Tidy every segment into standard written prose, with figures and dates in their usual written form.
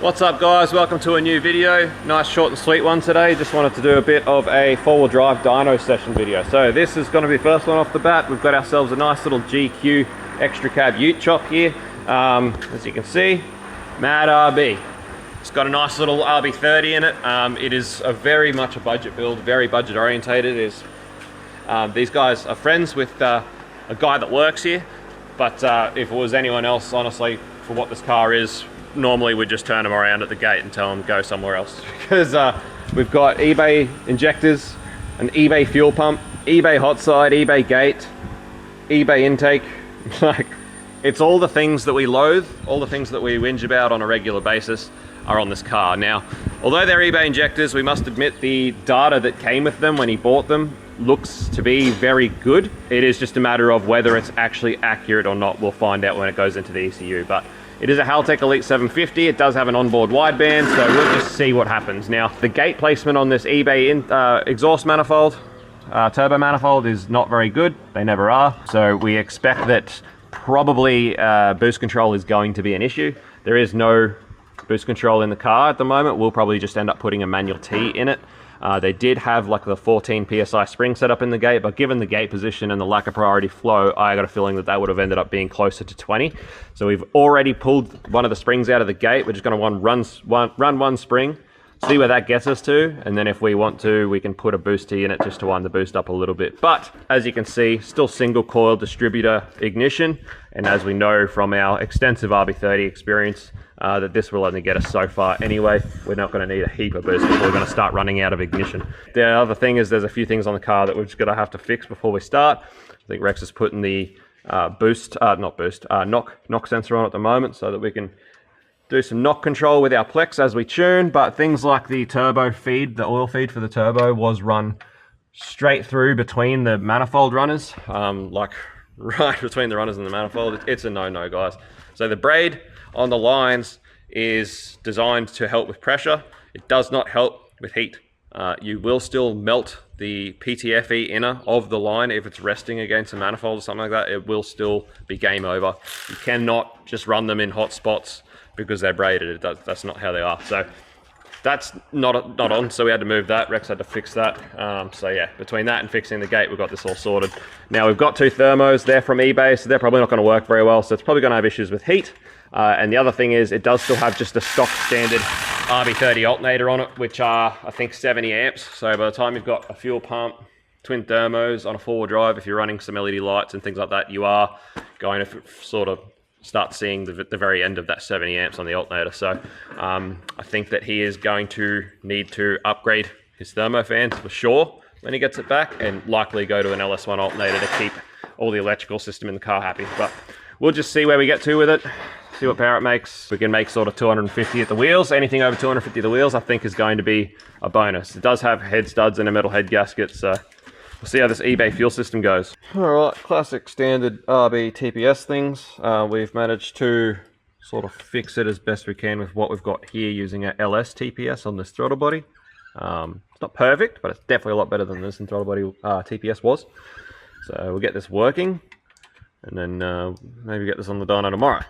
What's up guys, welcome to a new video. Nice short and sweet one today. Just wanted to do a bit of a four-wheel drive dyno session video. So this is going to be the first one off the bat. We've got ourselves a nice little GQ extra cab ute chop here. As you can see, mad RB. It's got a nice little RB30 in it. It is very much a budget build, very budget orientated. These guys are friends with a guy that works here, but if it was anyone else, honestly, for what this car is, normally we just turn them around at the gate and tell them to go somewhere else, because we've got eBay injectors, an eBay fuel pump, eBay hot side, eBay gate, eBay intake. Like, it's all the things that we loathe, all the things that we whinge about on a regular basis are on this car. Now, although they're eBay injectors, we must admit the data that came with them when he bought them looks to be very good. It is just a matter of whether it's actually accurate or not. We'll find out when it goes into the ECU, but it is a Haltech Elite 750. It does have an onboard wideband, so we'll just see what happens. Now, the gate placement on this eBay exhaust manifold, turbo manifold, is not very good. They never are. So we expect that probably boost control is going to be an issue. There is no boost control in the car at the moment. We'll probably just end up putting a manual T in it. They did have like the 14 PSI spring set up in the gate, but given the gate position and the lack of priority flow, I got a feeling that would have ended up being closer to 20. So we've already pulled one of the springs out of the gate. We're just going to run one spring, see where that gets us to, and then if we want to, we can put a boost T in it just to wind the boost up a little bit. But as you can see, still single coil distributor ignition, and as we know from our extensive RB30 experience, that this will only get us so far anyway. We're not going to need a heap of boost before we're going to start running out of ignition. The other thing is there's a few things on the car that we're just going to have to fix before we start. I think Rex is putting the knock sensor on at the moment so that we can do some knock control with our Plex as we tune. But things like the turbo feed, the oil feed for the turbo was run straight through between the manifold runners, like right between the runners and the manifold. It's a no-no, guys. So the braid on the lines is designed to help with pressure. It does not help with heat. You will still melt the PTFE inner of the line if it's resting against a manifold or something like that. It will still be game over. You cannot just run them in hot spots because they're braided. That's not how they are. So that's not on, so we had to move that. Rex had to fix that. So yeah, between that and fixing the gate, we've got this all sorted. Now we've got two thermos. They're from eBay, so they're probably not going to work very well. So it's probably going to have issues with heat. And the other thing is it does still have just a stock standard RB30 alternator on it, which are, I think, 70 amps. So by the time you've got a fuel pump, twin thermos on a four-wheel drive, if you're running some LED lights and things like that, you are going to sort of start seeing the very end of that 70 amps on the alternator. So I think that he is going to need to upgrade his thermo fans for sure when he gets it back, and likely go to an LS1 alternator to keep all the electrical system in the car happy. But we'll just see where we get to with it, see what power it makes. We can make sort of 250 at the wheels. Anything over 250 at the wheels, I think, is going to be a bonus. It does have head studs and a metal head gasket, so we'll see how this eBay fuel system goes. Alright, classic standard RB TPS things. We've managed to sort of fix it as best we can with what we've got here using a LS TPS on this throttle body. It's not perfect, but it's definitely a lot better than this throttle body TPS was. So we'll get this working, and then maybe get this on the dyno tomorrow.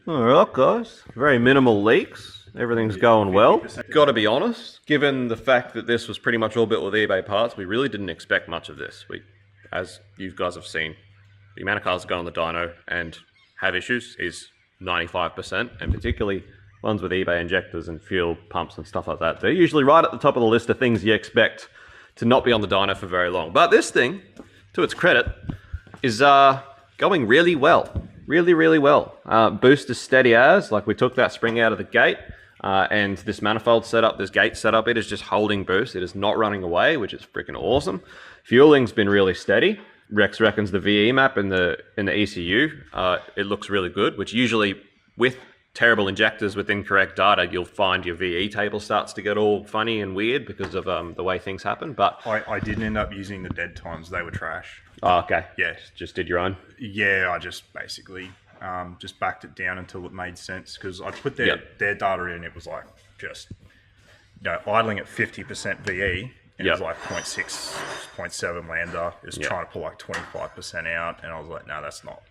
Alright guys, very minimal leaks. Everything's going well. Gotta be honest, given the fact that this was pretty much all built with eBay parts, we really didn't expect much of this. As you guys have seen, the amount of cars that go on the dyno and have issues is 95%, and particularly ones with eBay injectors and fuel pumps and stuff like that. They're usually right at the top of the list of things you expect to not be on the dyno for very long. But this thing, to its credit, is going really well. Really well. Boost is steady as, like we took that spring out of the gate, and this manifold setup, this gate setup, it is just holding boost. It is not running away, which is freaking awesome. Fueling's been really steady. Rex reckons the VE map in the ECU, it looks really good, which usually with terrible injectors with incorrect data, you'll find your VE table starts to get all funny and weird because of the way things happen. But I didn't end up using the dead times. They were trash. Oh, okay. Yeah. Just did your own? Yeah, I just basically just backed it down until it made sense, because I put their data in, it was like just idling at 50% VE, and it was Yep. like 0.6, 0.7 lambda. It was Yep. trying to pull like 25% out, and I was like, no, that's not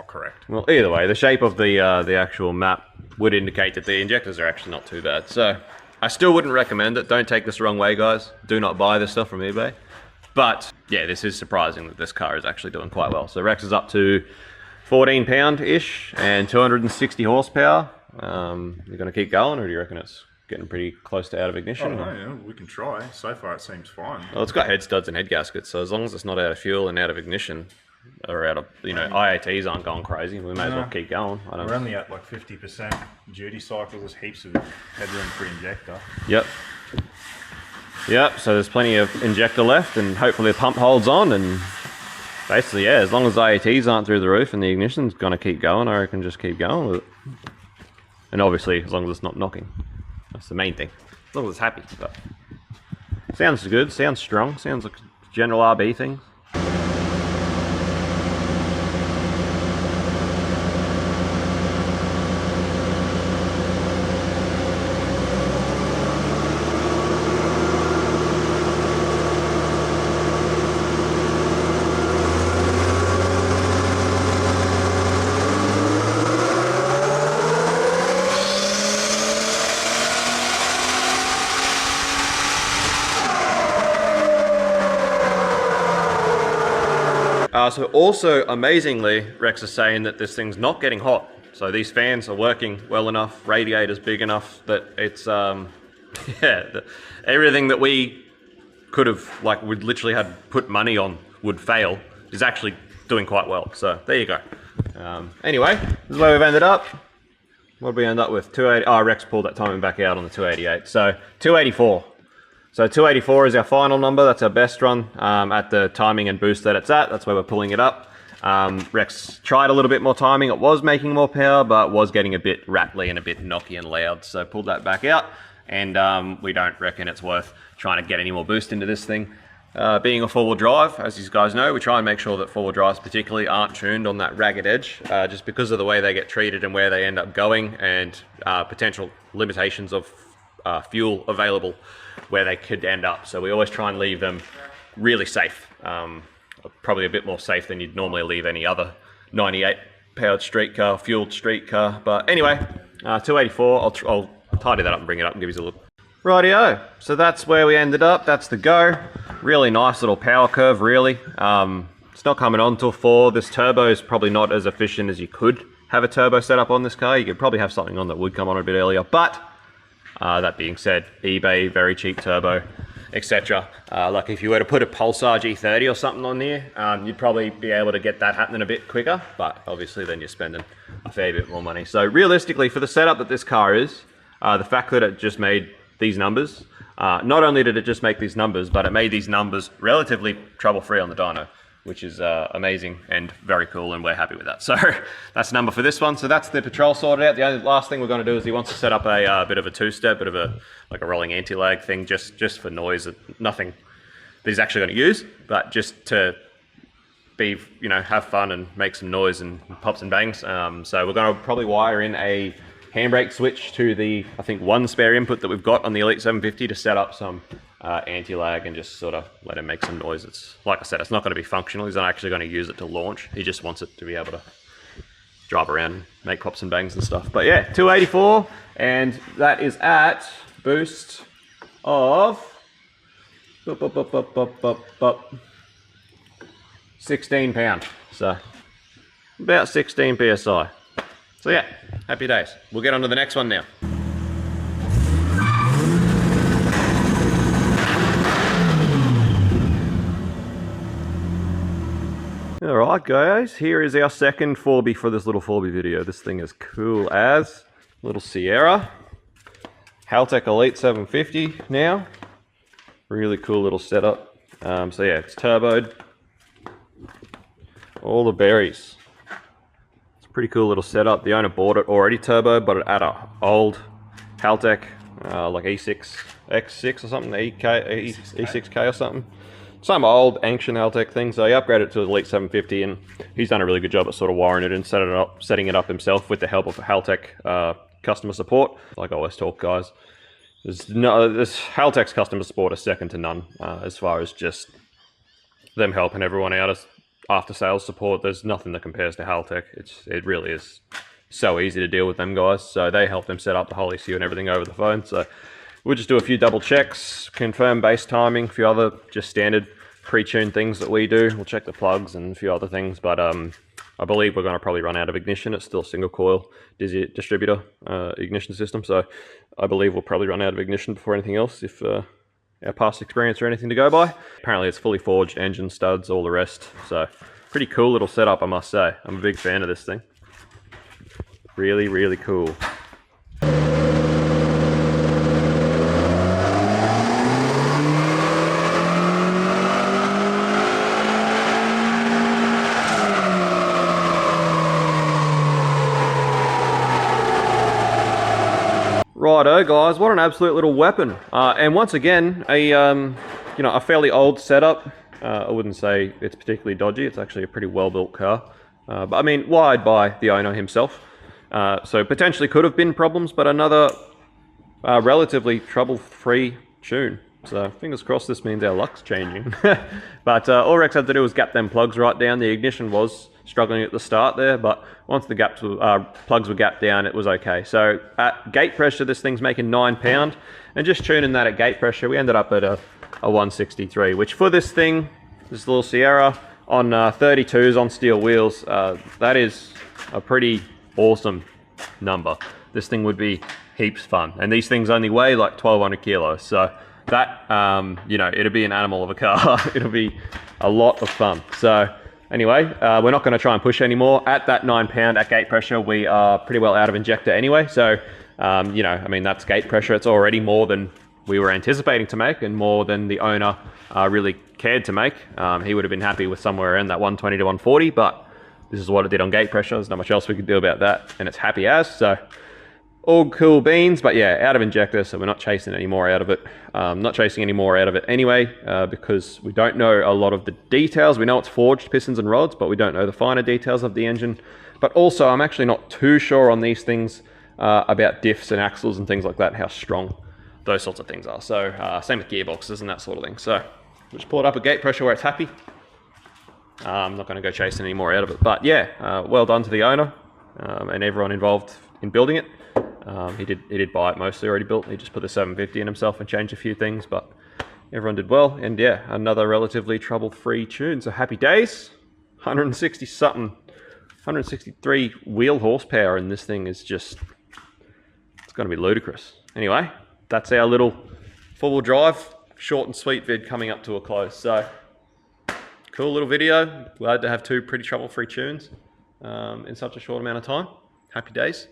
correct. Well, either way, the shape of the actual map would indicate that the injectors are actually not too bad. So I still wouldn't recommend it. Don't take this the wrong way, guys. Do not buy this stuff from eBay. But yeah, this is surprising that this car is actually doing quite well. So Rex is up to 14 pound-ish and 260 horsepower. You're going to keep going, or do you reckon it's getting pretty close to out of ignition? We can try. So far, it seems fine. Well, it's got head studs and head gaskets, so as long as it's not out of fuel and out of ignition, or out of, IATs aren't going crazy, we may as well keep going. We're only at like 50% duty cycles. There's heaps of headroom for injector. Yep, so there's plenty of injector left, and hopefully the pump holds on, and basically, yeah, as long as IATs aren't through the roof and the ignition's going to keep going, I reckon just keep going with it. And obviously, as long as it's not knocking. That's the main thing. As long as it's happy. But sounds good, sounds strong, sounds like a general RB thing. So also, amazingly, Rex is saying that this thing's not getting hot. So these fans are working well enough, radiator's big enough that it's, everything that we could have, we'd literally had put money on would fail, is actually doing quite well. So there you go. Anyway, this is where we've ended up. What did we end up with? 280. Oh, Rex pulled that timing back out on the 288. So 284. So 284 is our final number. That's our best run at the timing and boost that it's at. That's where we're pulling it up. Rex tried a little bit more timing. It was making more power, but was getting a bit rattly and a bit knocky and loud. So pulled that back out, and we don't reckon it's worth trying to get any more boost into this thing. Being a four-wheel drive, as you guys know, we try and make sure that four-wheel drives particularly aren't tuned on that ragged edge, just because of the way they get treated and where they end up going, and potential limitations of fuel available where they could end up. So we always try and leave them really safe, probably a bit more safe than you'd normally leave any other 98 powered street car, fueled street car. But anyway, 284, I'll tidy that up and bring it up and give you a look. Rightio, so that's where we ended up. That's the go. Really nice little power curve, really. It's not coming on till 4. This turbo is probably not as efficient as you could have a turbo set up on this car. You could probably have something on that would come on a bit earlier, but that being said, eBay, very cheap turbo, etc. Like if you were to put a Pulsar G30 or something on there, you'd probably be able to get that happening a bit quicker, but obviously then you're spending a fair bit more money. So realistically, for the setup that this car is, the fact that it just made these numbers, not only did it just make these numbers, but it made these numbers relatively trouble-free on the dyno, which is amazing and very cool, and we're happy with that. So that's the number for this one. So that's the Patrol sorted out. The only last thing we're going to do is he wants to set up a bit of a two-step, bit of a rolling anti-lag thing, just for noise. Nothing that he's actually going to use, but just to be, have fun and make some noise and pops and bangs. So we're going to probably wire in a handbrake switch to the, I think, one spare input that we've got on the Elite 750 to set up some anti-lag and just sort of let him make some noise. It's, like I said, it's not going to be functional. He's not actually going to use it to launch. He just wants it to be able to drive around and make pops and bangs and stuff. But yeah, 284, and that is at boost of 16 pound. So about 16 PSI. So yeah, happy days. We'll get on to the next one now. Alright guys, here is our second 4B for this little 4B video. This thing is cool as little Sierra. Haltech Elite 750 now. Really cool little setup. So yeah, it's turboed. All the berries. It's a pretty cool little setup. The owner bought it already turbo, but it had an old Haltech, like E6, X6 or something, E6K or something. Some old ancient Haltech thing, so he upgraded it to the Elite 750, and he's done a really good job at sort of wiring it and setting it up himself with the help of Haltech customer support. Like I always talk, guys, this Haltech's customer support is second to none as far as just them helping everyone out as after sales support. There's nothing that compares to Haltech. It really is so easy to deal with them guys. So they help them set up the whole ECU and everything over the phone. So we'll just do a few double checks, confirm base timing, a few other just standard pre-tuned things that we do. We'll check the plugs and a few other things, but I believe we're going to probably run out of ignition. It's still single coil distributor ignition system, so I believe we'll probably run out of ignition before anything else if our past experience or anything to go by. Apparently it's fully forged, engine studs, all the rest, so pretty cool little setup, I must say. I'm a big fan of this thing. Really, really cool. Righto guys, what an absolute little weapon. And once again, a fairly old setup. I wouldn't say it's particularly dodgy, it's actually a pretty well-built car. But I mean, wired by the owner himself. So potentially could have been problems, but another relatively trouble-free tune. So fingers crossed this means our luck's changing. But all Rex had to do was gap them plugs right down. The ignition was struggling at the start there, but once the plugs were gapped down, it was okay. So at gate pressure, this thing's making 9 pound, and just tuning that at gate pressure, we ended up at a 163, which for this thing, this little Sierra on 32s on steel wheels, that is a pretty awesome number. This thing would be heaps fun, and these things only weigh like 1200 kilos, so that, it'll be an animal of a car. It'll be a lot of fun. So anyway, we're not going to try and push anymore. At that 9 pound at gate pressure, we are pretty well out of injector anyway. So, that's gate pressure. It's already more than we were anticipating to make and more than the owner really cared to make. He would have been happy with somewhere around that 120 to 140, but this is what it did on gate pressure. There's not much else we could do about that, and it's happy as. So all cool beans, but yeah, out of injector, so we're not chasing any more out of it. Not chasing any more out of it anyway, because we don't know a lot of the details. We know it's forged pistons and rods, but we don't know the finer details of the engine. But also, I'm actually not too sure on these things about diffs and axles and things like that, how strong those sorts of things are. So same with gearboxes and that sort of thing. So we'll just pull it up at gate pressure where it's happy. I'm not going to go chasing any more out of it. But yeah, well done to the owner and everyone involved in building it. He did buy it mostly already built. He just put the 750 in himself and changed a few things, but everyone did well. And yeah, another relatively trouble-free tune. So happy days. 160 something, 163 wheel horsepower in this thing is just, it's going to be ludicrous. Anyway, that's our little four-wheel drive, short and sweet vid coming up to a close. So cool little video. Glad to have two pretty trouble-free tunes in such a short amount of time. Happy days.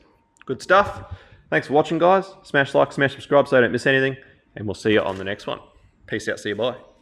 Good stuff. Thanks for watching, guys. Smash like, smash subscribe so you don't miss anything, and we'll see you on the next one. Peace out. See you. Bye.